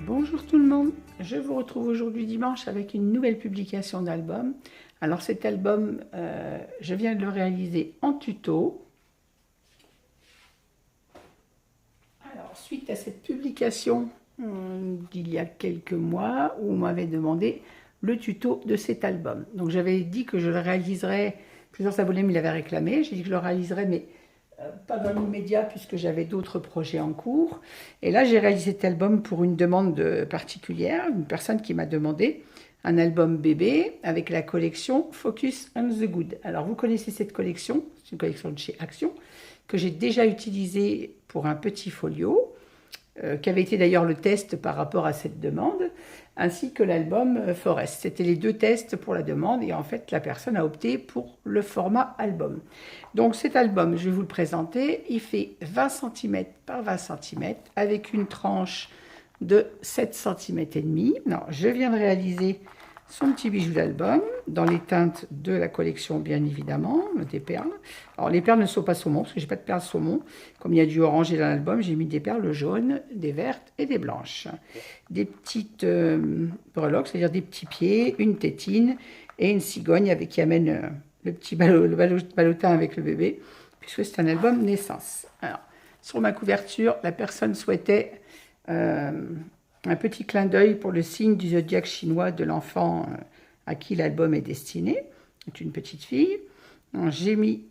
Bonjour tout le monde, je vous retrouve aujourd'hui dimanche avec une nouvelle publication d'album. Alors cet album, je viens de le réaliser en tuto. Alors suite à cette publication d'il y a quelques mois où on m'avait demandé le tuto de cet album. Donc j'avais dit que je le réaliserais, plusieurs abonnés me l'avaient réclamé, j'ai dit que je le réaliserais mais pas dans l'immédiat puisque j'avais d'autres projets en cours. Et là, j'ai réalisé cet album pour une demande particulière, une personne qui m'a demandé un album bébé avec la collection Focus on the Good. Alors, vous connaissez cette collection, c'est une collection de chez Action, que j'ai déjà utilisée pour un petit folio, qui avait été d'ailleurs le test par rapport à cette demande, ainsi que l'album Forest. C'était les deux tests pour la demande et en fait la personne a opté pour le format album. Donc cet album, je vais vous le présenter, il fait 20 cm par 20 cm avec une tranche de 7 cm et demi. Non, je viens de réaliser son petit bijou d'album dans les teintes de la collection bien évidemment, des perles. Alors les perles ne sont pas saumon parce que j'ai pas de perles saumon. Comme il y a du orangé dans l'album, j'ai mis des perles jaunes, des vertes et des blanches. Des petites breloques, c'est-à-dire des petits pieds, une tétine et une cigogne avec qui amène le petit ballotin avec le bébé puisque c'est un album naissance. Alors sur ma couverture, la personne souhaitait un petit clin d'œil pour le signe du zodiaque chinois de l'enfant à qui l'album est destiné. C'est une petite fille. J'ai mis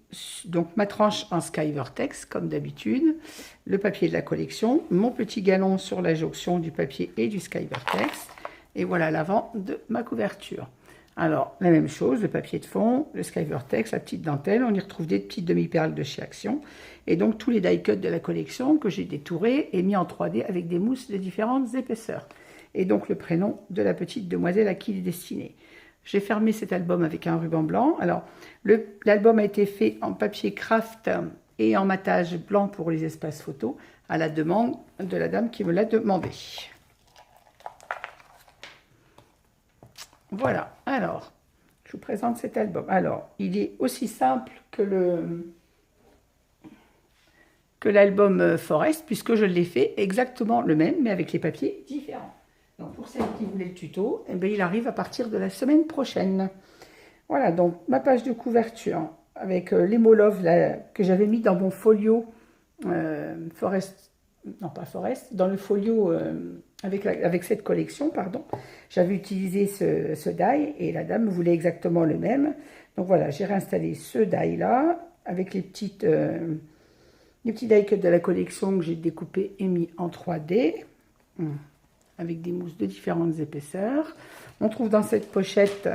donc ma tranche en Sky Vertex, comme d'habitude, le papier de la collection, mon petit galon sur la jonction du papier et du Sky Vertex, et voilà l'avant de ma couverture. Alors, la même chose, le papier de fond, le Sky Vertex, la petite dentelle, on y retrouve des petites demi-perles de chez Action, et donc tous les die cuts de la collection que j'ai détourés et mis en 3D avec des mousses de différentes épaisseurs. Et donc le prénom de la petite demoiselle à qui il est destiné. J'ai fermé cet album avec un ruban blanc. Alors, l'album a été fait en papier craft et en matage blanc pour les espaces photos, à la demande de la dame qui me l'a demandé. Voilà, alors, je vous présente cet album. Alors, il est aussi simple que l'album Forest, puisque je l'ai fait exactement le même, mais avec les papiers différents. Donc, pour celles qui voulaient le tuto, eh bien, il arrive à partir de la semaine prochaine. Voilà, donc, ma page de couverture, avec les mots love que j'avais mis dans mon folio Forest, non pas Forest, dans le folio avec cette collection, pardon, j'avais utilisé ce die et la dame voulait exactement le même. Donc voilà, j'ai réinstallé ce die là avec les petits die cuts de la collection que j'ai découpés et mis en 3D avec des mousses de différentes épaisseurs. On trouve dans cette pochette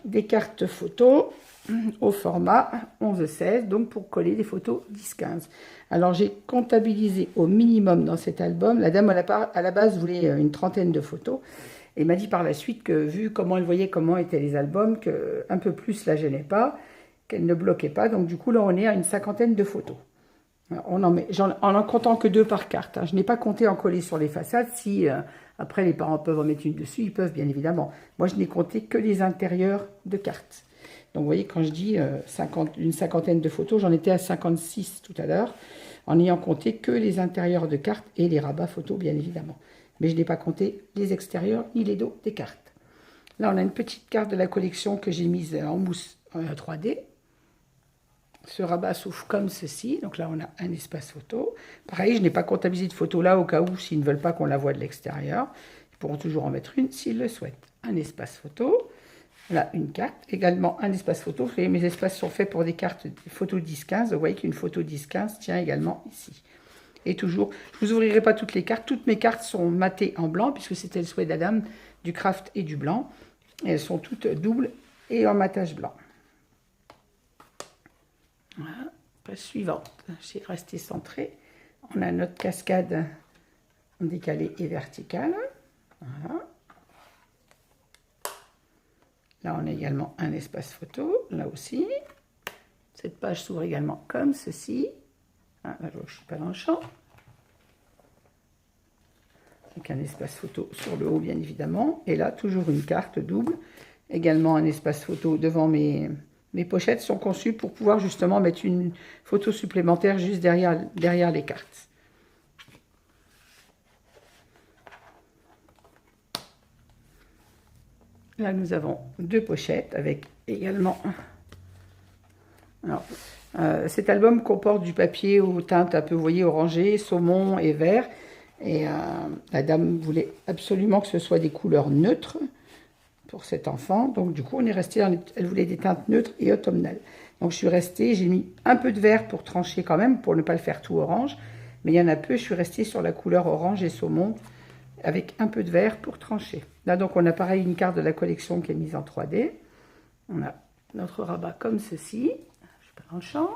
des cartes photos au format 11-16, donc pour coller des photos 10-15. Alors j'ai comptabilisé au minimum dans cet album. La dame à la base voulait une trentaine de photos et m'a dit par la suite que vu comment elle voyait comment étaient les albums, qu'un peu plus la gênait pas, qu'elle ne bloquait pas. Donc du coup là on est à une cinquantaine de photos. En en comptant que 2 par carte. Hein. Je n'ai pas compté en coller sur les façades. Si après les parents peuvent en mettre une dessus, ils peuvent bien évidemment. Moi je n'ai compté que les intérieurs de cartes. Donc vous voyez, quand je dis une cinquantaine de photos, j'en étais à 56 tout à l'heure, en n'ayant compté que les intérieurs de cartes et les rabats photos, bien évidemment. Mais je n'ai pas compté les extérieurs ni les dos des cartes. Là, on a une petite carte de la collection que j'ai mise en mousse 3D. Ce rabat s'ouvre comme ceci. Donc là, on a un espace photo. Pareil, je n'ai pas comptabilisé de photos là, au cas où, s'ils ne veulent pas qu'on la voie de l'extérieur. Ils pourront toujours en mettre une s'ils le souhaitent. Un espace photo. Là, une carte, également un espace photo. Vous voyez, mes espaces sont faits pour des cartes photos 10-15. Vous voyez qu'une photo 10-15 tient également ici. Et toujours, je ne vous ouvrirai pas toutes les cartes. Toutes mes cartes sont matées en blanc, puisque c'était le souhait de la dame, du craft et du blanc. Et elles sont toutes doubles et en matage blanc. Voilà, page suivante. J'ai resté centré. On a notre cascade en décalé et verticale. Voilà. Là, on a également un espace photo, là aussi. Cette page s'ouvre également comme ceci. Ah, là, je ne suis pas dans le champ. Donc, un espace photo sur le haut, bien évidemment. Et là, toujours une carte double. Également, un espace photo devant mes pochettes sont conçues pour pouvoir justement mettre une photo supplémentaire juste derrière les cartes. là, nous avons 2 pochettes avec également... Alors, cet album comporte du papier aux teintes un peu, vous voyez, orangé, saumon et vert. Et la dame voulait absolument que ce soit des couleurs neutres pour cet enfant. Donc, du coup, on est resté dans elle voulait des teintes neutres et automnales. Donc, je suis restée, j'ai mis un peu de vert pour trancher quand même, pour ne pas le faire tout orange. Mais il y en a peu, je suis restée sur la couleur orange et saumon avec un peu de vert pour trancher. Là, donc, on a pareil une carte de la collection qui est mise en 3D. On a notre rabat comme ceci. Je prends le champ.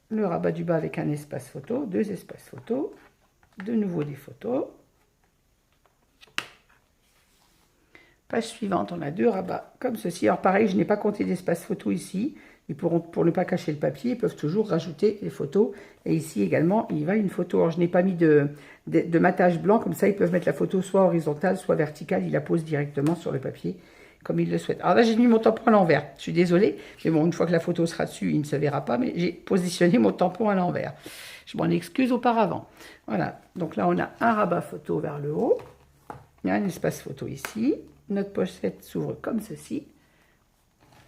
Le rabat du bas avec un espace photo, 2 espaces photo. De nouveau des photos. Page suivante, on a 2 rabats comme ceci. Alors pareil, je n'ai pas compté d'espace photo ici. Ils pourront, pour ne pas cacher le papier, ils peuvent toujours rajouter les photos. Et ici également, il va une photo. Alors je n'ai pas mis de matage blanc, comme ça ils peuvent mettre la photo soit horizontale, soit verticale. Ils la posent directement sur le papier, comme ils le souhaitent. Alors là, j'ai mis mon tampon à l'envers. Je suis désolée, mais bon, une fois que la photo sera dessus, il ne se verra pas, mais j'ai positionné mon tampon à l'envers. Je m'en excuse auparavant. Voilà, donc là, on a un rabat photo vers le haut. Il y a un espace photo ici. Notre pochette s'ouvre comme ceci.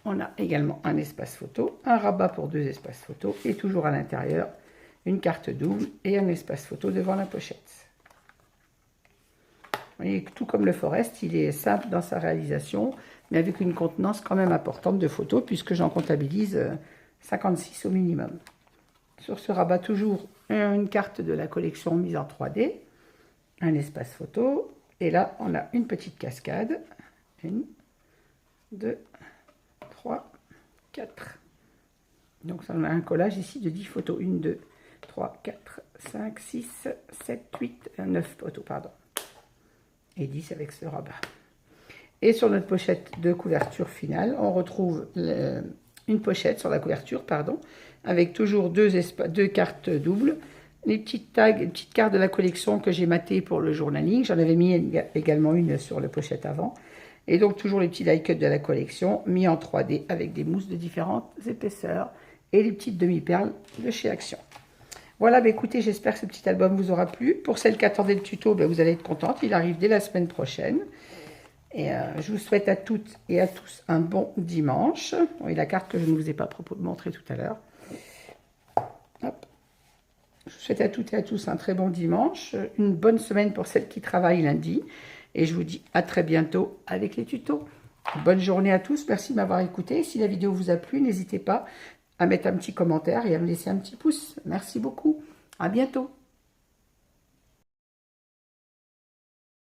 On a également un espace photo, un rabat pour 2 espaces photo et toujours à l'intérieur, une carte double et un espace photo devant la pochette. Vous voyez, tout comme le Forest, il est simple dans sa réalisation, mais avec une contenance quand même importante de photos, puisque j'en comptabilise 56 au minimum. Sur ce rabat, toujours une carte de la collection mise en 3D, un espace photo, et là, on a une petite cascade. 1, 2, 3, 4. Donc, ça, on a un collage ici de 10 photos. 1, 2, 3, 4, 5, 6, 7, 8, 9 photos, pardon. Et 10 avec ce rabat. Et sur notre pochette de couverture finale, on retrouve une pochette sur la couverture, pardon, avec toujours 2 cartes doubles. Les petites tags, les petites cartes de la collection que j'ai matées pour le journaling. J'en avais mis également une sur la pochette avant. Et donc toujours les petits die cuts de la collection mis en 3D avec des mousses de différentes épaisseurs et les petites demi-perles de chez Action. Voilà, bah écoutez, j'espère que ce petit album vous aura plu. Pour celles qui attendaient le tuto, bah vous allez être contentes. Il arrive dès la semaine prochaine. Et je vous souhaite à toutes et à tous un bon dimanche. Et la carte que je ne vous ai pas montrée tout à l'heure. Hop. Je vous souhaite à toutes et à tous un très bon dimanche, une bonne semaine pour celles qui travaillent lundi. Et je vous dis à très bientôt avec les tutos. Bonne journée à tous, merci de m'avoir écouté. Si la vidéo vous a plu, n'hésitez pas à mettre un petit commentaire et à me laisser un petit pouce. Merci beaucoup, à bientôt.